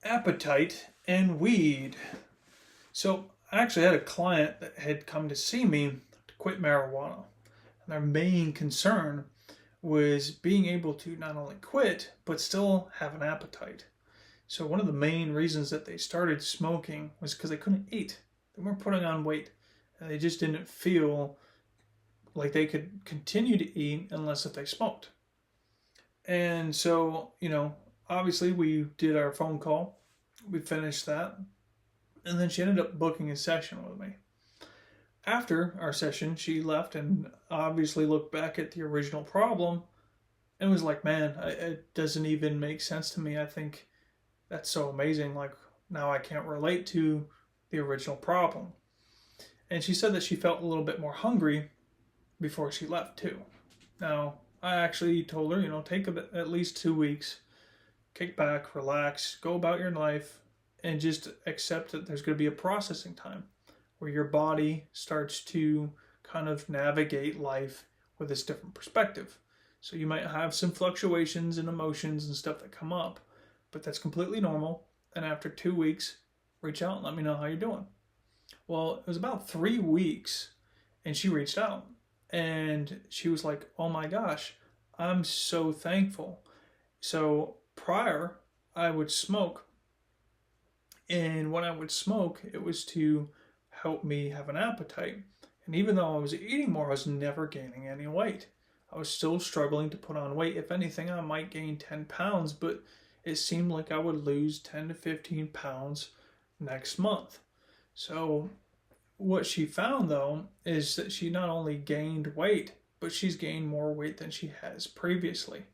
Appetite and weed. So I actually had a client that had come to see me to quit marijuana. And their main concern was being able to not only quit, but still have an appetite. So one of the main reasons that they started smoking was because they couldn't eat. They weren't putting on weight. And they just didn't feel like they could continue to eat unless if they smoked. And so, obviously we did our phone call. We finished that. And then she ended up booking a session with me. After our session, she left and obviously looked back at the original problem and was like, man, it doesn't even make sense to me. I think that's so amazing. Like, now I can't relate to the original problem. And she said that she felt a little bit more hungry before she left, too. Now, I actually told her, take at least 2 weeks, kick back, relax, go about your life, and just accept that there's going to be a processing time where your body starts to kind of navigate life with this different perspective. So you might have some fluctuations in emotions and stuff that come up, but that's completely normal. And after 2 weeks, reach out and let me know how you're doing. Well, it was about 3 weeks, and she reached out, and she was like, oh my gosh, I'm so thankful. So prior, I would smoke, and when I would smoke, it was to help me have an appetite. And even though I was eating more, I was never gaining any weight. I was still struggling to put on weight. If anything, I might gain 10 pounds, but it seemed like I would lose 10 to 15 pounds next month. So what she found, though, is that she not only gained weight, but she's gained more weight than she has previously.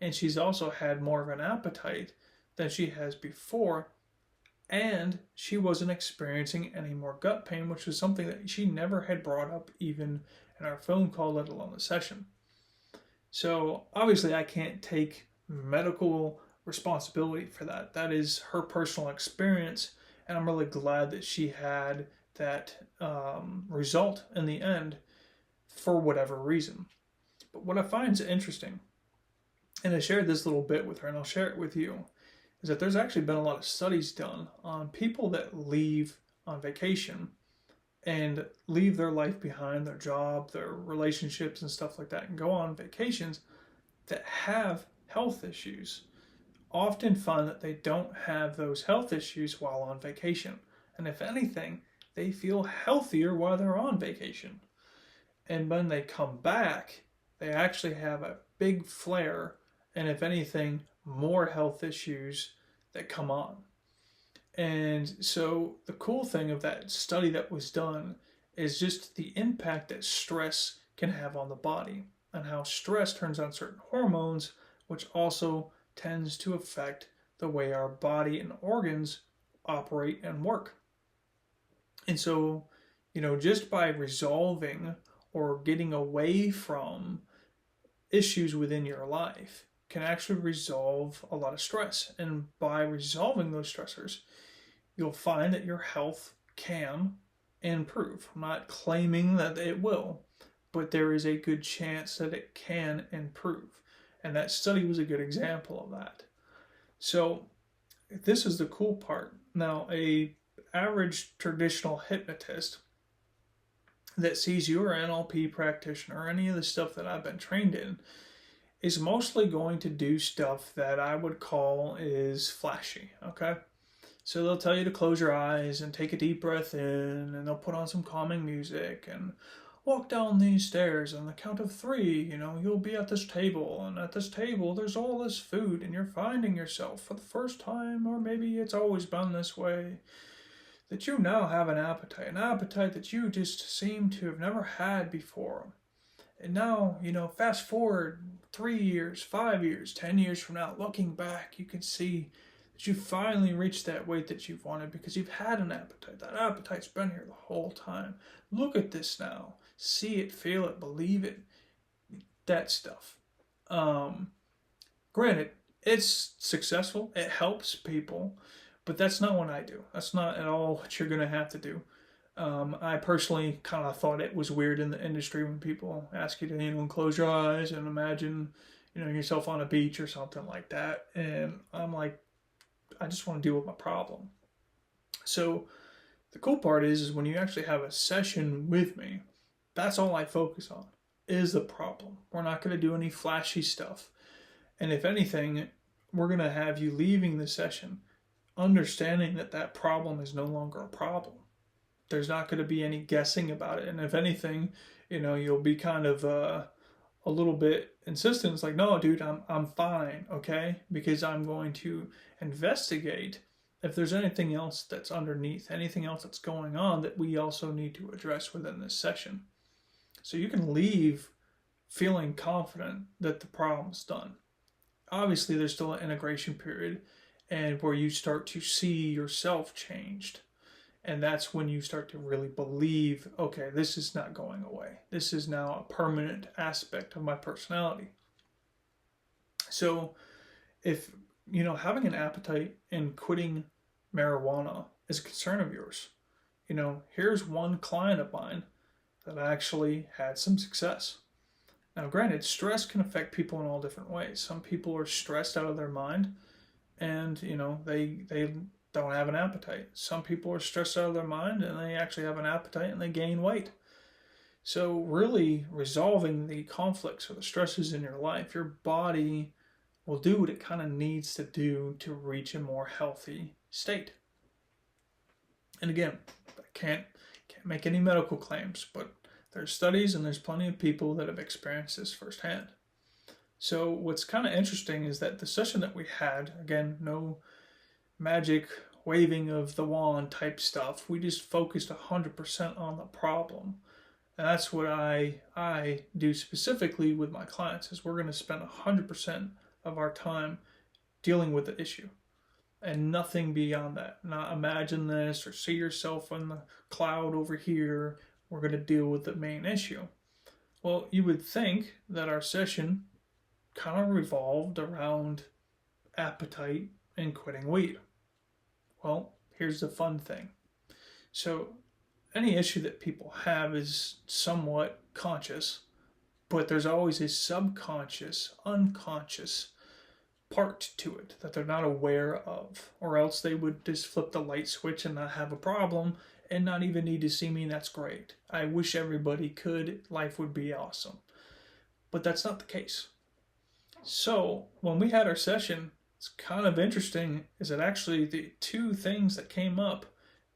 And she's also had more of an appetite than she has before. And she wasn't experiencing any more gut pain, which was something that she never had brought up even in our phone call, let alone the session. So obviously I can't take medical responsibility for that. That is her personal experience, and I'm really glad that she had that result in the end for whatever reason. But what I find is interesting, and I shared this little bit with her, and I'll share it with you, is that there's actually been a lot of studies done on people that leave on vacation and leave their life behind, their job, their relationships, and stuff like that, and go on vacations that have health issues. Often find that they don't have those health issues while on vacation. And if anything, they feel healthier while they're on vacation. And when they come back, they actually have a big flare, and if anything, more health issues that come on. And so the cool thing of that study that was done is just the impact that stress can have on the body, and how stress turns on certain hormones, which also tends to affect the way our body and organs operate and work. And so, just by resolving or getting away from issues within your life can actually resolve a lot of stress. And by resolving those stressors, you'll find that your health can improve. I'm not claiming that it will, but there is a good chance that it can improve. And that study was a good example of that. So this is the cool part. Now, a average traditional hypnotist that sees you or NLP practitioner or any of the stuff that I've been trained in is mostly going to do stuff that I would call is flashy, okay? So they'll tell you to close your eyes and take a deep breath in, and they'll put on some calming music and walk down these stairs on the count of 3, you'll be at this table, and at this table there's all this food, and you're finding yourself for the first time, or maybe it's always been this way, that you now have an appetite that you just seem to have never had before. And now, fast forward 3 years, 5 years, 10 years from now, looking back, you can see that you finally reached that weight that you've wanted because you've had an appetite. That appetite's been here the whole time. Look at this now. See it, feel it, believe it. That stuff. Granted, it's successful. It helps people. But that's not what I do. That's not at all what you're going to have to do. I personally kind of thought it was weird in the industry when people ask you to, close your eyes and imagine, yourself on a beach or something like that. And I'm like, I just want to deal with my problem. So the cool part is when you actually have a session with me, that's all I focus on is the problem. We're not going to do any flashy stuff. And if anything, we're going to have you leaving the session understanding that that problem is no longer a problem. There's not going to be any guessing about it. And if anything, you'll be kind of a little bit insistent. It's like, no, dude, I'm fine, okay? Because I'm going to investigate if there's anything else that's underneath, anything else that's going on that we also need to address within this session. So you can leave feeling confident that the problem's done. Obviously, there's still an integration period and where you start to see yourself changed. And that's when you start to really believe, okay, this is not going away. This is now a permanent aspect of my personality. So if, having an appetite and quitting marijuana is a concern of yours, here's one client of mine that actually had some success. Now, granted, stress can affect people in all different ways. Some people are stressed out of their mind and, they don't have an appetite. Some people are stressed out of their mind and they actually have an appetite and they gain weight. So really resolving the conflicts or the stresses in your life, your body will do what it kind of needs to do to reach a more healthy state. And again, I can't make any medical claims, but there's studies and there's plenty of people that have experienced this firsthand. So what's kind of interesting is that the session that we had, again, no magic waving of the wand type stuff. We just focused 100% on the problem. And that's what I do specifically with my clients is we're going to spend 100% of our time dealing with the issue and nothing beyond that. Not imagine this or see yourself on the cloud over here. We're going to deal with the main issue. Well, you would think that our session kind of revolved around appetite and quitting weed. Well, here's the fun thing. So any issue that people have is somewhat conscious, but there's always a subconscious, unconscious part to it that they're not aware of, or else they would just flip the light switch and not have a problem and not even need to see me, and that's great. I wish everybody could. Life would be awesome. But that's not the case. So when we had our session, it's kind of interesting is that actually the two things that came up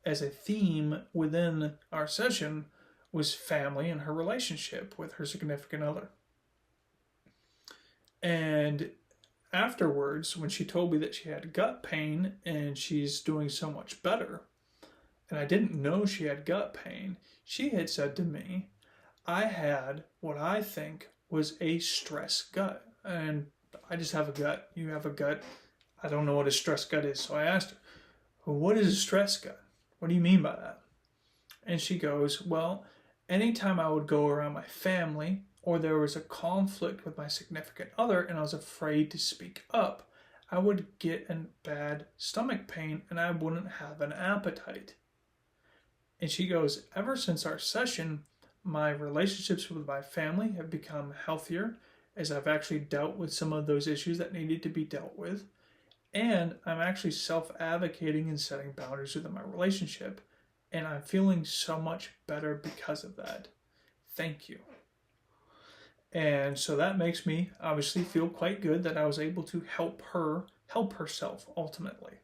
as a theme within our session was family and her relationship with her significant other. And afterwards, when she told me that she had gut pain and she's doing so much better, and I didn't know she had gut pain, she had said to me, I had what I think was a stress gut. And I just have a gut. You have a gut. I don't know what a stress gut is. So I asked her, well, what is a stress gut? What do you mean by that? And she goes, well, anytime I would go around my family or there was a conflict with my significant other and I was afraid to speak up, I would get a bad stomach pain and I wouldn't have an appetite. And she goes, ever since our session, my relationships with my family have become healthier as I've actually dealt with some of those issues that needed to be dealt with. And I'm actually self-advocating and setting boundaries within my relationship. And I'm feeling so much better because of that. Thank you. And so that makes me obviously feel quite good that I was able to help her help herself ultimately.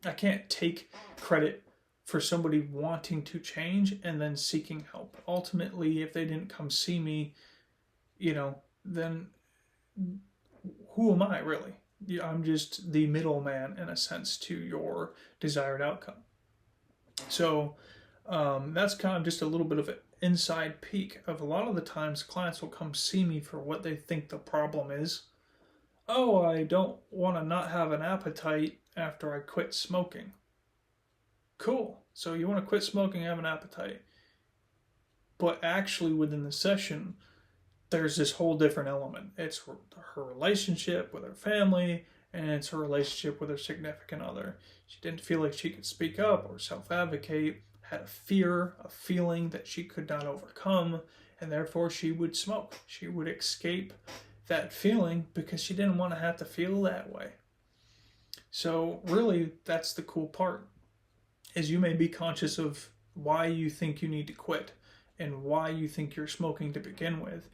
I can't take credit for somebody wanting to change and then seeking help. Ultimately, if they didn't come see me, then who am I really? I'm just the middleman in a sense to your desired outcome. So that's kind of just a little bit of an inside peek of a lot of the times clients will come see me for what they think the problem is. Oh, I don't want to not have an appetite after I quit smoking. Cool. So you want to quit smoking, have an appetite. But actually within the session, there's this whole different element. It's her relationship with her family, and it's her relationship with her significant other. She didn't feel like she could speak up or self-advocate, had a fear, a feeling that she could not overcome, and therefore she would smoke. She would escape that feeling because she didn't want to have to feel that way. So really, that's the cool part, is you may be conscious of why you think you need to quit and why you think you're smoking to begin with.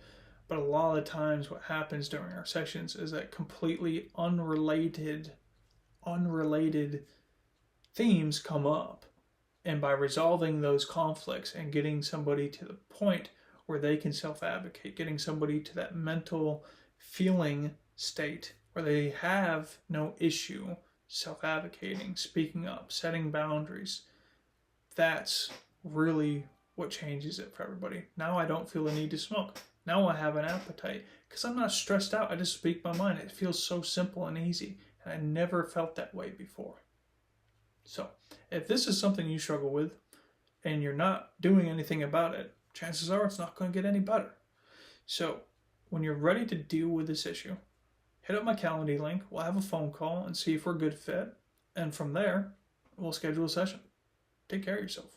But a lot of the times what happens during our sessions is that completely unrelated themes come up. And by resolving those conflicts and getting somebody to the point where they can self-advocate, getting somebody to that mental feeling state where they have no issue self-advocating, speaking up, setting boundaries, that's really what changes it for everybody. Now I don't feel the need to smoke. Now I have an appetite because I'm not stressed out. I just speak my mind. It feels so simple and easy, and I never felt that way before. So if this is something you struggle with and you're not doing anything about it, chances are it's not going to get any better. So when you're ready to deal with this issue, hit up my Calendly link. We'll have a phone call and see if we're a good fit. And from there, we'll schedule a session. Take care of yourself.